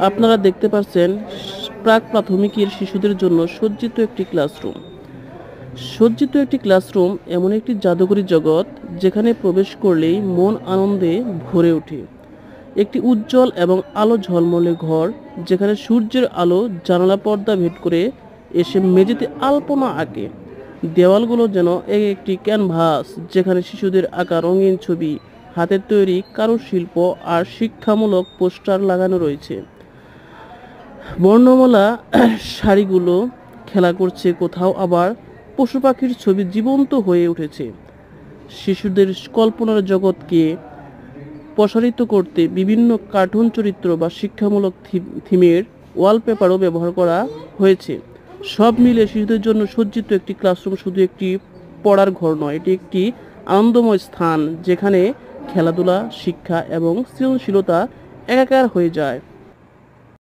আপনারা দেখতে পাচ্ছেন প্রাক প্রাথমিকের শিশুদের জন্য সজ্জিত একটি ক্লাসরুম। সজ্জিত একটি ক্লাসরুম এমন একটি জাদুকরী জগৎ যেখানে প্রবেশ করলেই মন আনন্দে ভরে ওঠে। একটি উজ্জ্বল এবং আলো ঝলমলে ঘর যেখানে সূর্যের আলো জানালা পর্দা ভেদ করে এসে মেঝেতে আলপনা আঁকে। দেওয়ালগুলো যেন এক একটি ক্যানভাস যেখানে শিশুদের আঁকা রঙিন ছবি, হাতের তৈরি কারুশিল্প আর শিক্ষামূলক পোস্টার লাগানো রয়েছে। বর্ণমালা শাড়িগুলো খেলা করছে, কোথাও আবার পশু পাখির ছবি জীবন্ত হয়ে উঠেছে। শিশুদের কল্পনার জগৎকে প্রসারিত করতে বিভিন্ন কার্টুন চরিত্র বা শিক্ষামূলক থিমের ওয়ালপেপারও ব্যবহার করা হয়েছে। সব মিলে শিশুদের জন্য সজ্জিত একটি ক্লাসরুম শুধু একটি পড়ার ঘর নয়, এটি একটি আনন্দময় স্থান যেখানে খেলাধুলা, শিক্ষা এবং সৃজনশীলতা একাকার হয়ে যায়।